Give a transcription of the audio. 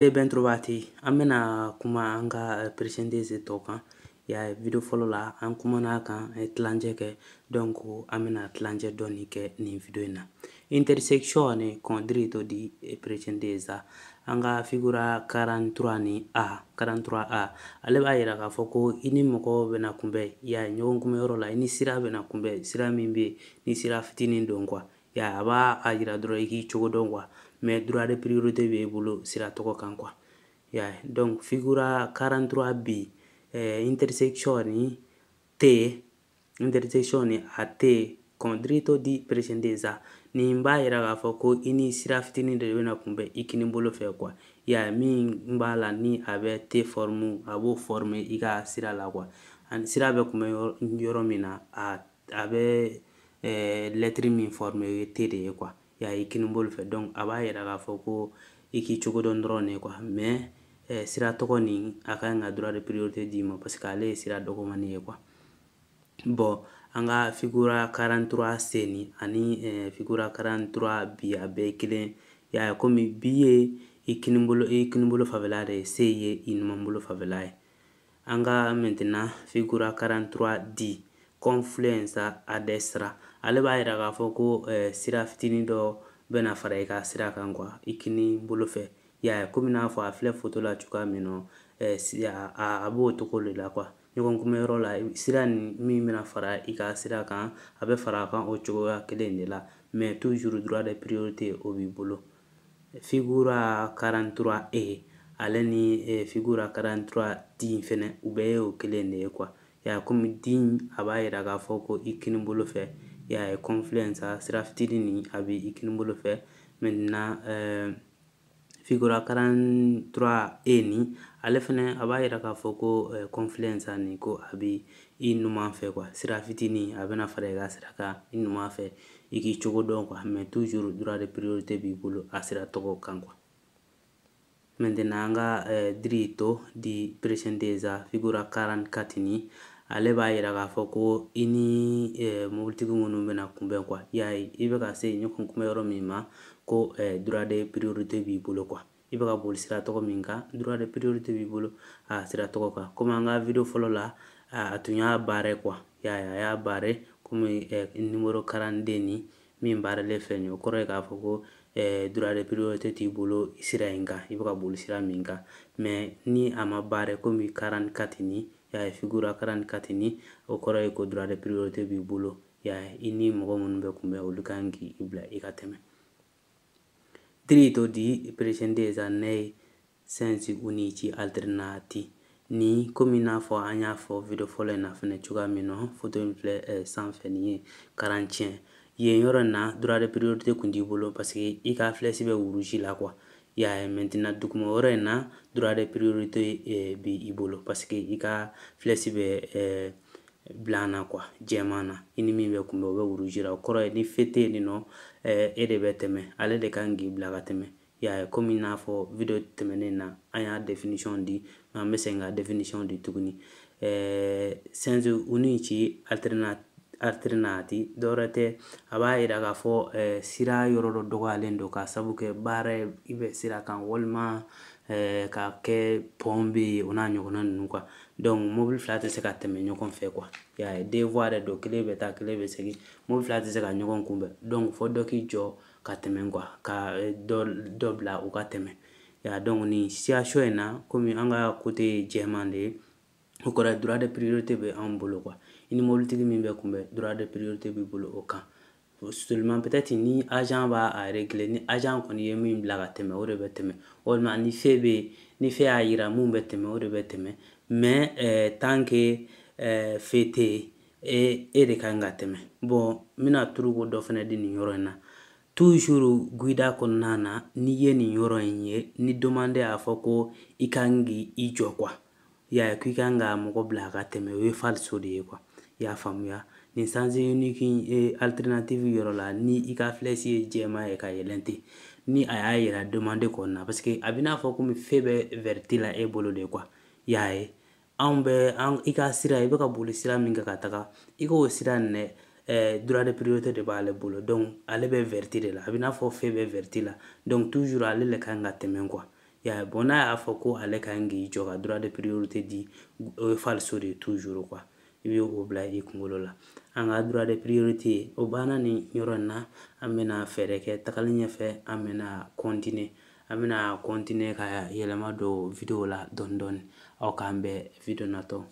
Ben trovati, an bɛna kuma an ka percentage tɔ kan video fɔlɔ la an kumana kan tilancɛ kɛ donc an bɛna tilancɛ dɔɔni kɛ nin video in na. Intersezione con diritto di precedenza an ka figura 43 ni A 43A ale b'a yira k'a fɔ ko i ni mɔgɔ bɛna kunbɛn ɲɔgɔn kunbɛnyɔrɔ la i ni sira bɛna kunbɛn sira min bɛ ni sira fitinin don quoi a b'a yira dɔrɔn i k'i cogo dɔn quoi mais droit de priorité b'e bolo sira tɔgɔ kan quoi donc figura 43B intersezione a T con diritto di precedenza nin b'a yira k'a fɔ ko i ni sira fitinin de bɛna kunbɛn i kini bolo fɛ quoi min b'a la ni a bɛ T forme a b'o former i ka sira la quoi sira bɛ kunbɛn yɔrɔ min na a bɛ lettre min former o ye T de ye quoi i kini bolo fɛ donc a b'a yira k'a fɔ ko i k'i cogo dɔn dɔrɔn de quoi mais sira tɔgɔ nin a ka kan ka droit de priorité d'i ma parce que ale ye sira dɔgɔmanin ye quoi bon an ka figura 43C ni ani figura 43B a bɛɛ kelen komi B ye i kini bolo fanfɛla de ye C ye i numan bolo fanfɛla ye an ka maintenant figura 43D confluenza a destra ale b'a yira k'a fɔ ko sira fitinin dɔ bɛna fara i ka sira kan quoi i kini bolo fɛ komi n'a fɔ a filɛ photo la cogoya min na a b'o togo de la quoi ɲɔgɔn kunbɛnyɔrɔ la sira min bɛna fara i ka sira kan a bɛ fara a kan o cogoya kelen de la mais toujours droit de priorité o b'i bolo figura 43E ale ni figura 43D fɛnɛ u bɛɛ ye o kelen de ye quoi komi D a b'a yira k'a fɔ ko i kini bolo fɛ confluenza sira fitinin nin a bɛ i kini bolo fɛ maintenant figura 43E ni ale fɛnɛ a b'a yira k'a fɔ ko confluenza nin ko a bɛ i numan fɛ quoi sira fitinin a bɛna fara i ka sira kan i numan fɛ i k'i cogo dɔn quoi mais toujours droit de priorité b'i bolo a sira tɔgɔ kan quoi maintenant an ka diritto di precedenza figura 44 ni ale b'a yira k'a fɔ ko i ni mobilitigi minnu bɛna kunbɛn quoi i bɛ ka se ɲɔgɔn kunbɛnyɔrɔ min ma ko droit de priorité b'i bolo quoi i bɛ ka boli sira tɔgɔ min kan droit de priorité b'i bolo a sira tɔgɔ kan komi an ka video fɔlɔ la a tun y'a barré quoi a y'a barré komi numéro 42 ni min barrelen filɛ nin ye o kɔrɔ ye k'a fɔ ko droit de priorité t'i bolo sira in kan i bɛ ka boli sira min kan mais ni a ma barré komi 44 ni figura 44 ni o kɔrɔ ye ko droit de priorité b'i bolo i ni mɔgɔ minnu bɛ kunbɛn olu kan k'i bila i ka tɛmɛ diritto di precedenza nei sensi unici alternati ni komi n'a fɔ an y'a fɔ video fɔlɔ in na fɛnɛ cogoya min na photo in filɛ sanfɛ nin ye 45 yen yɔrɔ in na droit de priorité kun t'i bolo parce que i ka flèche bɛ rouge la quoi maintenant duguma yɔrɔ in na droit de priorité b'i bolo parce que i ka flèche bɛ blanc na quoi jɛman na i ni min bɛ kunbɛn o bɛ rouge la o kɔrɔ ye ni feu tɛ yen nɔ e de bɛ tɛmɛ ale de kan k'i bila ka tɛmɛ komi n'a fɔ video tɛmɛnen na an y'a définition di an bɛ segin ka définition di tuguni sensi unici alternati dɔwɛrɛ tɛ a b'a yira k'a fɔ sira yɔrɔ dɔ dɔgɔyalen don k'a sabu kɛ baara i bɛ sira kan walima ka kɛ pont bɛ yen o n'a ɲɔgɔnna ninnu quoi donc mobile fila tɛ se ka tɛmɛ ɲɔgɔn fɛ quoi deux voies de don kelen bɛ taa kelen bɛ segin mobile fila tɛ se ka ɲɔgɔn kunbɛn donc fɔ dɔ k'i jɔ ka tɛmɛ quoi ka dɔ bila u ka tɛmɛ donc nin situation in na komi an ka côté jɛman de ye o kɔrɔ ye droit de priorité bɛ anw bolo quoi i ni mobilitigi min bɛ kunbɛn droit de priorité b'i bolo o kan seulement peut-être ni agent b'a régler ni agent kɔni ye min bila ka tɛmɛ o de bɛ tɛmɛ walima ni feu bɛ yen ni feu y'a yira mun bɛ tɛmɛ o de bɛ tɛmɛ mais tant que feu tɛ yen e de kan ka tɛmɛ bon n bɛna turuko dɔ fana di nin yɔrɔ in na toujours guida kɔnɔna na n'i ye nin yɔrɔ in ye ni demande y'a fɔ ko i kan k'i jɔ quoi ko i kan ka mɔgɔ bila a ka tɛmɛ o ye falso de ye quoi i y'a faamuya nin sens unique alternative yɔrɔ la ni i ka flèche ye jɛman ye ka yɛlɛn ten ni a y'a yira demande kɔnɔna parce que a bɛ n'a fɔ komi feu bɛ vert la e bolo de quoi anw bɛ i ka sira i bɛ ka boli sira min kan ka taga i k'o sira nin dɛ droit de priorité de b'ale bolo donc ale bɛ vert de la a bɛ n'a fɔ feu bɛ vert la donc toujours ale le kan ka tɛmɛ quoi ya bona y'a fɔ ko ale ka k'i jɔ ka droit de priorité di o ye falso de toujours quoi i bɛ o bila i kunkolo la an ka droit de priorité o banna ni yɔrɔ in na an bɛna fɛɛrɛ kɛ tagalen ɲɛfɛ an bɛna continuer ka yɛlɛma don video la dɔɔni dɔɔni aw k'an bɛn video natɔ